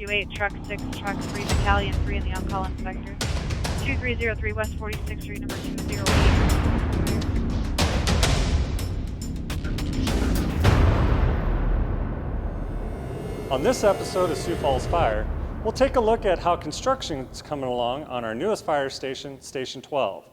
Rescue 8, Truck 6, Truck 3, Battalion 3, and the on-call inspector. 2303 West 46th Street, number 208. On this episode of Sioux Falls Fire, we'll take a look at how construction is coming along on our newest fire station, Station 12.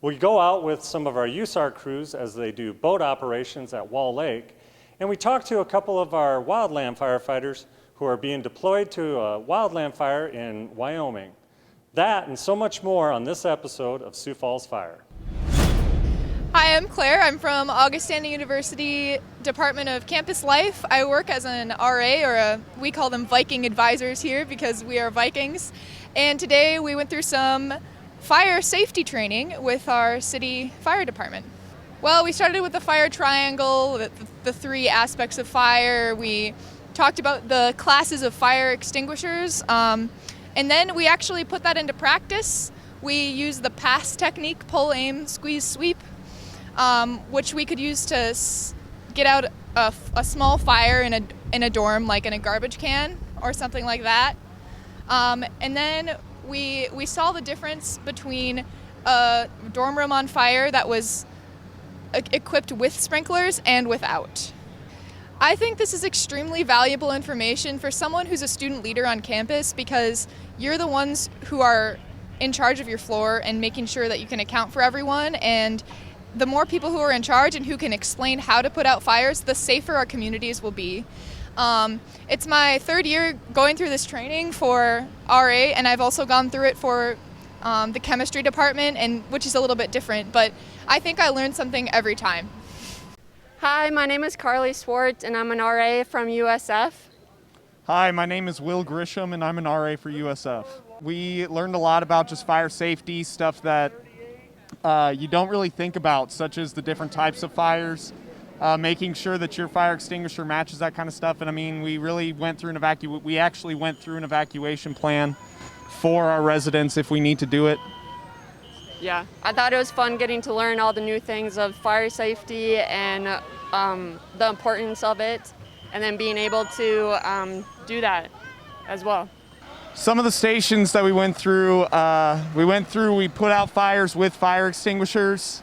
We go out with some of our USAR crews as they do boat operations at Wall Lake, and we talk to a couple of our wildland firefighters who are being deployed to a wildland fire in Wyoming. That and so much more on this episode of Sioux Falls Fire. Hi, I'm Claire. I'm from Augustana University Department of Campus Life. I work as an RA, we call them Viking advisors here because we are Vikings. And today we went through some fire safety training with our city fire department. Well, we started with the fire triangle, the three aspects of fire. We talked about the classes of fire extinguishers, and then we actually put that into practice. We used the PASS technique, pull, aim, squeeze, sweep, which we could use to get out a small fire in a dorm, like in a garbage can or something like that. And then we saw the difference between a dorm room on fire that was equipped with sprinklers and without. I think this is extremely valuable information for someone who's a student leader on campus because you're the ones who are in charge of your floor and making sure that you can account for everyone, and the more people who are in charge and who can explain how to put out fires, the safer our communities will be. It's my third year going through this training for RA, and I've also gone through it for the chemistry department, which is a little bit different, but I think I learned something every time. Hi, my name is Carly Swart, and I'm an RA from USF. Hi, my name is Will Grisham, and I'm an RA for USF. We learned a lot about just fire safety, stuff that you don't really think about, such as the different types of fires, making sure that your fire extinguisher matches that kind of stuff. And I mean, we really went through we actually went through an evacuation plan for our residents if we need to do it. Yeah, I thought it was fun getting to learn all the new things of fire safety and the importance of it, and then being able to do that as well. Some of the stations that we went through, we put out fires with fire extinguishers,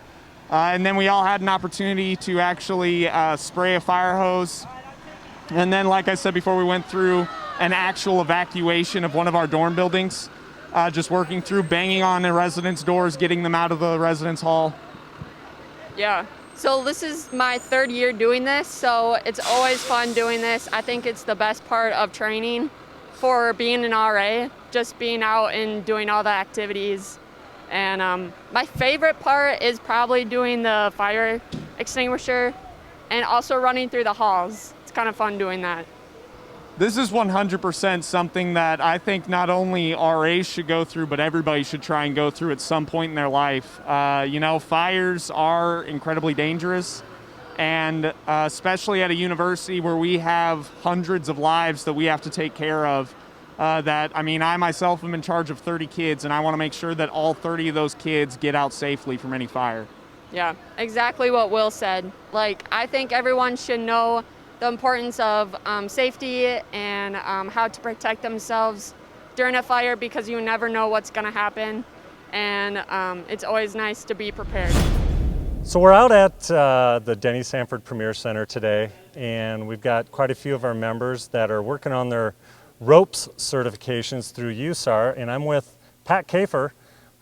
and then we all had an opportunity to actually spray a fire hose. And then, like I said before, we went through an actual evacuation of one of our dorm buildings, just working through banging on the residents' doors, getting them out of the residence hall. Yeah, so this is my third year doing this, so it's always fun doing this. I think it's the best part of training for being an RA, just being out and doing all the activities. And my favorite part is probably doing the fire extinguisher and also running through the halls. It's kind of fun doing that. This is 100% something that I think not only RAs should go through, but everybody should try and go through at some point in their life. Fires are incredibly dangerous, and especially at a university where we have hundreds of lives that we have to take care of. I myself am in charge of 30 kids, and I want to make sure that all 30 of those kids get out safely from any fire. Yeah, exactly what Will said. I think everyone should know the importance of safety and how to protect themselves during a fire, because you never know what's going to happen, and it's always nice to be prepared. So we're out at the Denny Sanford Premier Center today, and we've got quite a few of our members that are working on their ropes certifications through USAR, and I'm with Pat Kafer.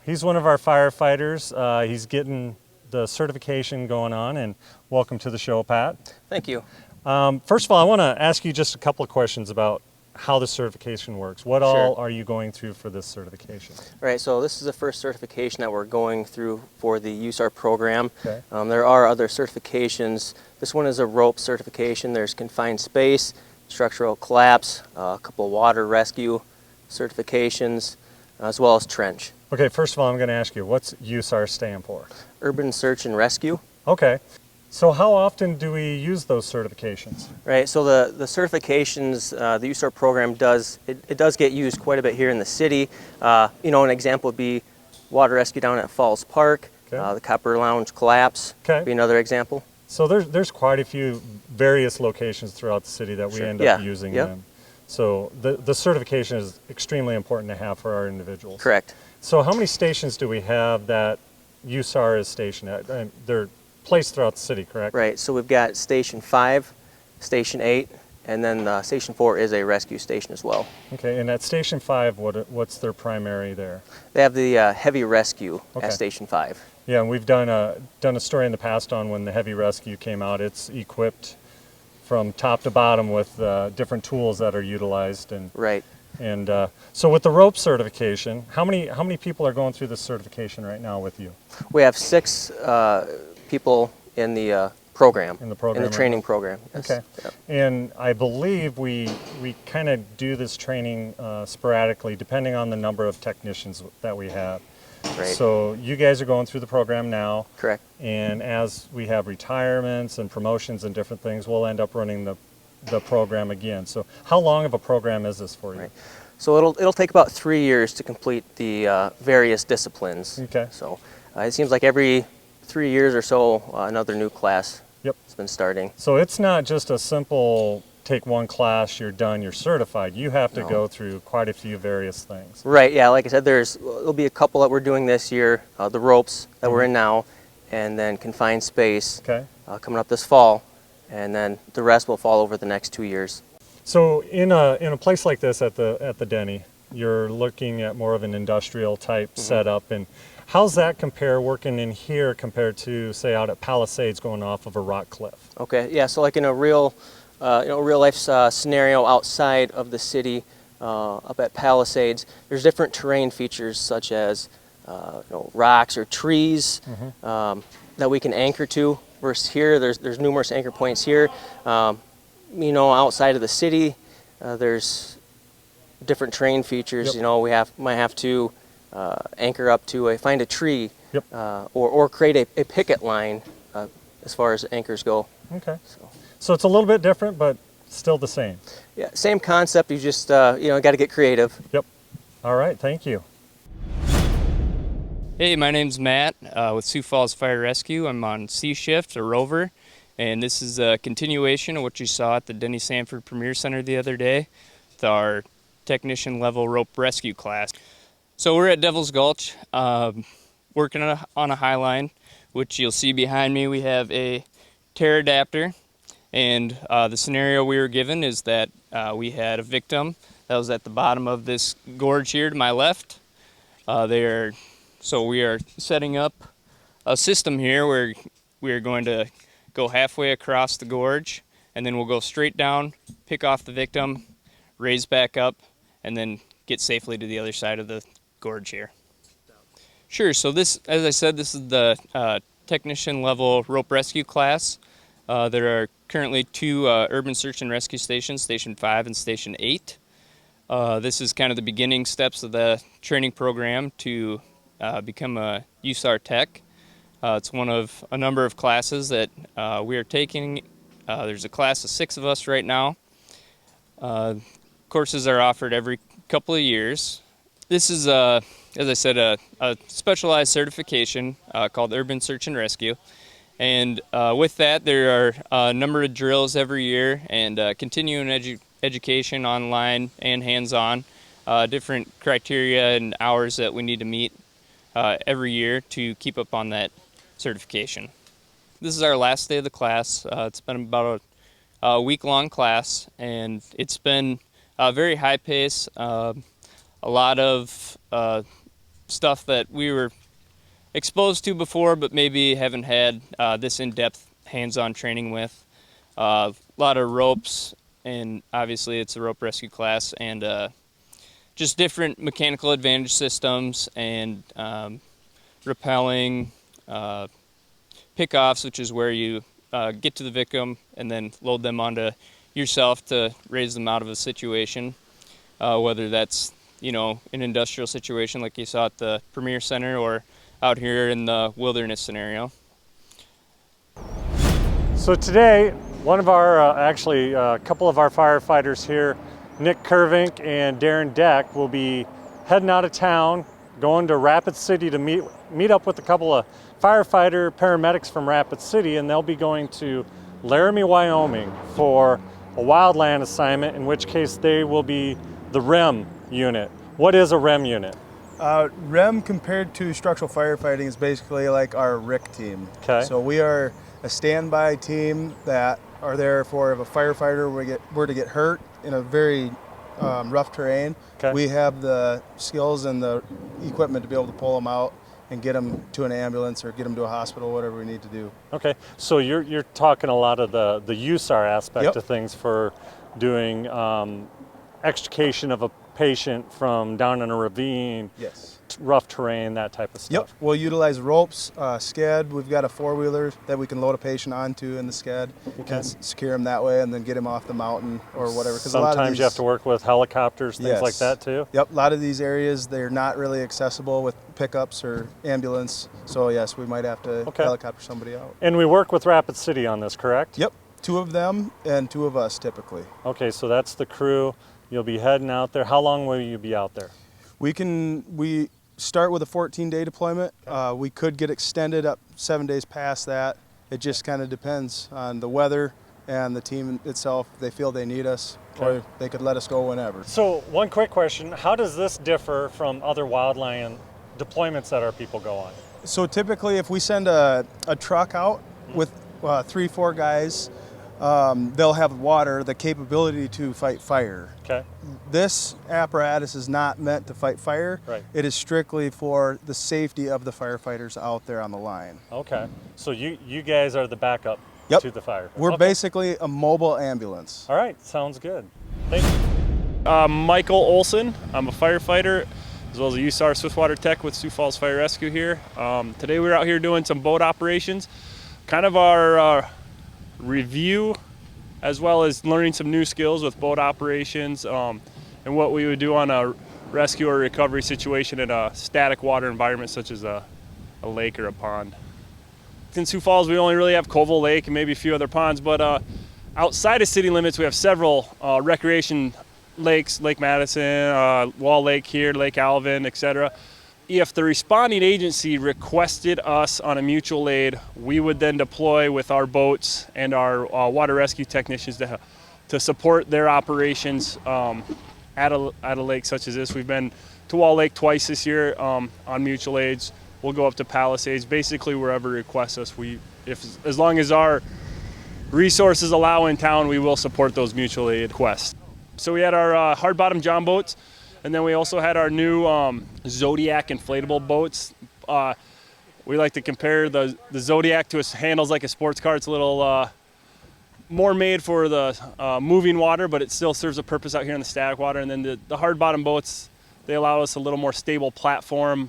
He's one of our firefighters. He's getting the certification going on, and welcome to the show, Pat. Thank you. First of all, I want to ask you just a couple of questions about how the certification works. What all are you going through for this certification? Right, so this is the first certification that we're going through for the USAR program. Okay. There are other certifications. This one is a rope certification. There's confined space, structural collapse, a couple of water rescue certifications, as well as trench. Okay, first of all, I'm going to ask you, what's USAR stand for? Urban Search and Rescue. Okay. So how often do we use those certifications? Right, so the certifications, the USAR program does get used quite a bit here in the city. An example would be water rescue down at Falls Park, the Copper Lounge collapse would be another example. So there's quite a few various locations throughout the city that we end up using them. So the certification is extremely important to have for our individuals. Correct. So how many stations do we have that USAR is stationed at? And they're placed throughout the city, correct? Right. So we've got Station 5, Station 8, and then Station 4 is a rescue station as well. Okay, and at Station 5, what's their primary there? They have the heavy rescue Okay. at Station 5. Yeah, and we've done a story in the past on when the heavy rescue came out. It's equipped from top to bottom with different tools that are utilized. And Right. and so with the rope certification, how many people are going through this certification right now with you? We have 6 people in the program. In the program, In the training program. Yes. Okay. Yep. And I believe we kind of do this training sporadically depending on the number of technicians that we have. Right. So you guys are going through the program now. Correct. And as we have retirements and promotions and different things, we'll end up running the program again. So how long of a program is this for you? Right. So it'll take about 3 years to complete the various disciplines. Okay. So it seems like every 3 years or so, another new class Yep. has been starting. So it's not just a simple take one class, you're done, you're certified. You have to No. go through quite a few various things. Right. Yeah. Like I said, there'll be a couple that we're doing this year. The ropes that we're in now, and then confined space Okay. coming up this fall, and then the rest will fall over the next 2 years. So in a place like this at the Denny, you're looking at more of an industrial type setup, and how's that compare working in here compared to say out at Palisades going off of a rock cliff? Okay. Yeah. So like in a real life scenario outside of the city, up at Palisades, there's different terrain features such as rocks or trees that we can anchor to. Versus here, there's numerous anchor points here. Outside of the city, there's different terrain features. Yep. We might have to anchor up to find a tree, Yep. or create a picket line as far as anchors go. Okay. So it's a little bit different, but still the same. Yeah, same concept. You just got to get creative. Yep. All right. Thank you. Hey, my name's Matt with Sioux Falls Fire Rescue. I'm on C shift, a rover, and this is a continuation of what you saw at the Denny Sanford Premier Center the other day with our technician level rope rescue class. So we're at Devil's Gulch, working on a high line, which you'll see behind me. We have a pterodactyl, and the scenario we were given is that we had a victim that was at the bottom of this gorge here to my left. So we are setting up a system here where we are going to go halfway across the gorge, and then we'll go straight down, pick off the victim, raise back up, and then get safely to the other side of the gorge here. Sure, so this, as I said, this is the technician level rope rescue class. There are currently 2 urban search and rescue stations, Station 5 and Station 8. This is kind of the beginning steps of the training program to become a USAR tech. It's one of a number of classes that we are taking. There's a class of 6 of us right now. Courses are offered every couple of years. This is, as I said, a specialized certification called Urban Search and Rescue. And with that, there are a number of drills every year and continuing education online and hands-on, different criteria and hours that we need to meet every year to keep up on that certification. This is our last day of the class. It's been about a week-long class, and it's been very high pace, a lot of stuff that we were exposed to before but maybe haven't had this in-depth hands-on training with. A lot of ropes, and obviously it's a rope rescue class, and just different mechanical advantage systems and rappelling, pick-offs, which is where you get to the victim and then load them onto yourself to raise them out of a situation, whether that's an industrial situation like you saw at the Premier Center or out here in the wilderness scenario. So today, one of our, actually a couple of our firefighters here, Nick Kervink and Darren Deck, will be heading out of town, going to Rapid City to meet up with a couple of paramedics from Rapid City, and they'll be going to Laramie, Wyoming for a wildland assignment, in which case they will be the REM unit. What is a REM unit? REM compared to structural firefighting is basically like our RIC team. Okay. So we are a standby team that are there for if a firefighter were to get hurt in a very rough terrain. Okay. We have the skills and the equipment to be able to pull them out and get them to an ambulance or get them to a hospital, whatever we need to do. Okay, so you're talking a lot of the USAR aspect Yep. of things for doing extrication of a patient from down in a ravine, Yes. rough terrain, that type of Yep, stuff. we'll utilize ropes, sked. We've got a four-wheeler that we can load a patient onto in the sked and secure him that way and then get him off the mountain or whatever. 'Cause a lot of Sometimes you have these- to work with helicopters, things like Yes. that too? Yep, a lot of these areas, they're not really accessible with pickups or ambulance. So yes, we might have to Okay. helicopter somebody out. And we work with Rapid City on this, correct? Yep, 2 of them and 2 of us typically. Okay, so that's the crew. You'll be heading out there. How long will you be out there? We start with a 14-day deployment. We could get extended up 7 days past that. It just kind of depends on the weather and the team itself. They feel they need us, or they could let us go whenever. So one quick question, how does this differ from other wildland deployments that our people go on? So typically if we send a truck out with 3-4 guys, they'll have water, the capability to fight fire. Okay. This apparatus is not meant to fight fire. Right. It is strictly for the safety of the firefighters out there on the line. Okay. So you guys are the backup Yep. to the fire. We're Okay. basically a mobile ambulance. All right, sounds good. Thank you. Michael Olson. I'm a firefighter as well as a USAR Swiftwater Tech with Sioux Falls Fire Rescue here. Today we're out here doing some boat operations. Kind of our review as well as learning some new skills with boat operations and what we would do on a rescue or recovery situation in a static water environment such as a lake or a pond. In Sioux Falls we only really have Colville Lake and maybe a few other ponds, but outside of city limits we have several recreation lakes, Lake Madison, Wall Lake here, Lake Alvin, etc. If the responding agency requested us on a mutual aid, we would then deploy with our boats and our water rescue technicians to support their operations at a lake such as this. We've been to Wall Lake twice this year on mutual aids. We'll go up to Palisades, basically wherever requests us. As long as our resources allow in town, we will support those mutual aid requests. So we had our hard bottom john boats. And then we also had our new Zodiac inflatable boats. We like to compare the Zodiac to handles like a sports car. It's a little more made for the moving water, but it still serves a purpose out here in the static water. And then the hard bottom boats, they allow us a little more stable platform,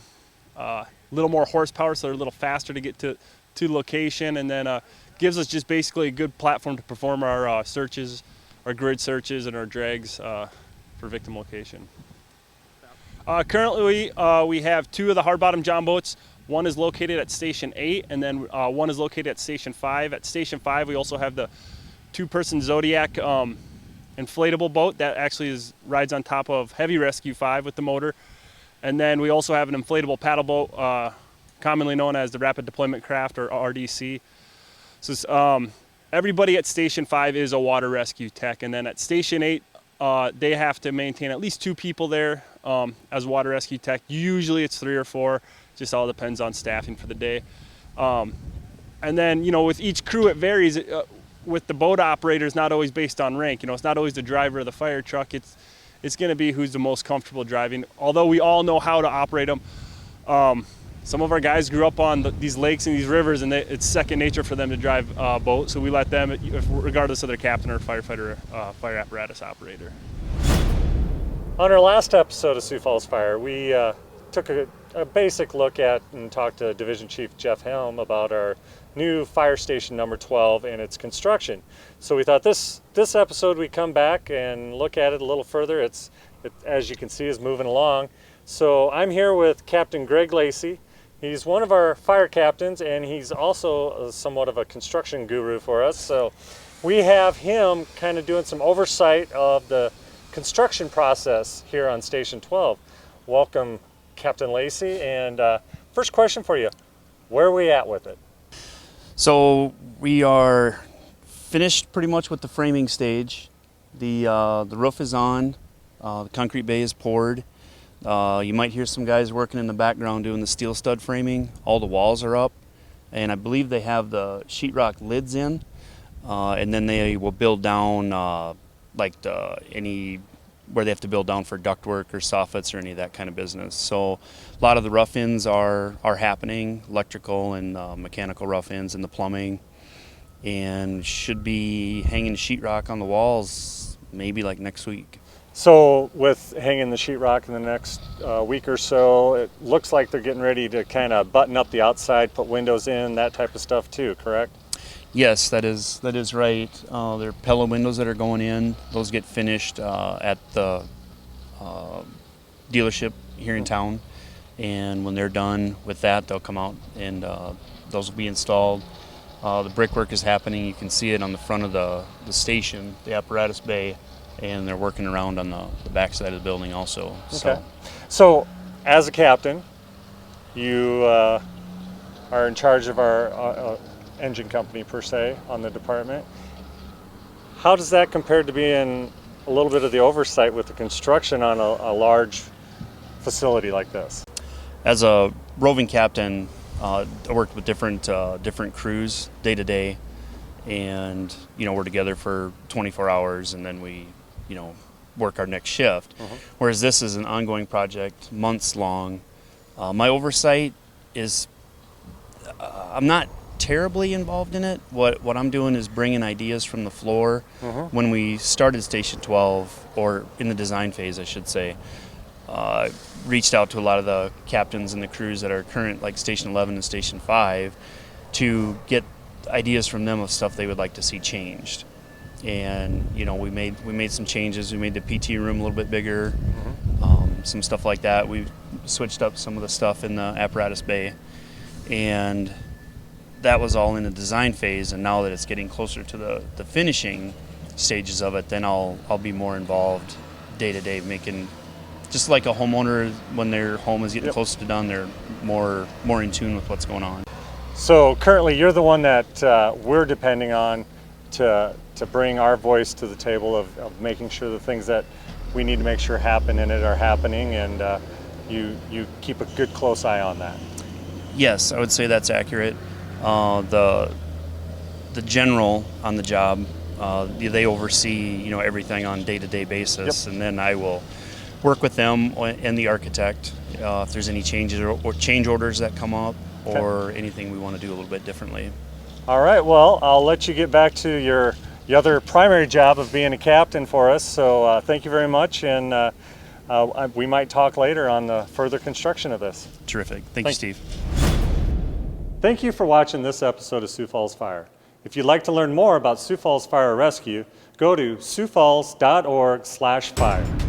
a little more horsepower, so they're a little faster to get to location, and then gives us just basically a good platform to perform our searches, our grid searches, and our drags for victim location. Currently, we have 2 of the hard bottom john boats. One is located at Station 8, and then one is located at Station 5. At Station 5, we also have the 2-person Zodiac inflatable boat that actually rides on top of Heavy Rescue 5 with the motor. And then we also have an inflatable paddle boat, commonly known as the Rapid Deployment Craft, or RDC. So everybody at Station 5 is a water rescue tech, and then at Station 8, they have to maintain at least 2 people there as water rescue tech. Usually it's 3 or 4, just all depends on staffing for the day. And then, with each crew it varies. With the boat operator, it's not always based on rank. It's not always the driver of the fire truck. It's going to be who's the most comfortable driving. Although we all know how to operate them. Some of our guys grew up on these lakes and these rivers, and it's second nature for them to drive a boat. So we let them, regardless of their captain or firefighter, fire apparatus operator. On our last episode of Sioux Falls Fire, we took a basic look at and talked to Division Chief Jeff Helm about our new fire station number 12 and its construction. So we thought this episode we'd come back and look at it a little further. It, as you can see, is moving along. So I'm here with Captain Greg Lacey. He's one of our fire captains, and he's also somewhat of a construction guru for us. So we have him kind of doing some oversight of the construction process here on Station 12. Welcome, Captain Lacey. And first question for you, where are we at with it? So we are finished pretty much with the framing stage. The roof is on. The concrete bay is poured. You might hear some guys working in the background doing the steel stud framing. All the walls are up, and I believe they have the sheetrock lids in, and then they will build down where they have to build down for ductwork or soffits or any of that kind of business. So a lot of the rough-ins are happening, electrical and mechanical rough-ins and the plumbing, and should be hanging sheetrock on the walls maybe like next week. So with hanging the sheetrock in the next week or so, it looks like they're getting ready to kind of button up the outside, put windows in, that type of stuff too, correct? Yes, that is right. There are Pella windows that are going in. Those get finished at the dealership here in town, and when they're done with that, they'll come out and those will be installed. The brickwork is happening. You can see it on the front of the station, the apparatus bay, and they're working around on the back side of the building also. Okay. So as a captain, you are in charge of our engine company per se on the department. How does that compare to being a little bit of the oversight with the construction on a large facility like this? As a roving captain, I worked with different crews day to day, and we're together for 24 hours, and then we work our next shift. Whereas this is an ongoing project, months long. My oversight is I'm not terribly involved in it. What I'm doing is bringing ideas from the floor. When we started Station 12, or in the design phase I should say, reached out to a lot of the captains and the crews that are current, like Station 11 and Station 5, to get ideas from them of stuff they would like to see changed. And we made some changes. We made the PT room a little bit bigger, some stuff like that. We switched up some of the stuff in the apparatus bay, and that was all in the design phase. And now that it's getting closer to the finishing stages of it, then I'll be more involved day to day, making, just like a homeowner, when their home is getting closer to done, they're more in tune with what's going on. So currently you're the one that we're depending on to bring our voice to the table of making sure the things that we need to make sure happen in it are happening, and you keep a good close eye on that. Yes, I would say that's accurate. The general on the job, they oversee everything on day-to-day basis, and then I will work with them and the architect if there's any changes or change orders that come up, or anything we want to do a little bit differently. All right, well, I'll let you get back to your other primary job of being a captain for us. So thank you very much, and we might talk later on the further construction of this. Terrific. Thank you, Steve. Thank you for watching this episode of Sioux Falls Fire. If you'd like to learn more about Sioux Falls Fire Rescue, go to siouxfalls.org/fire.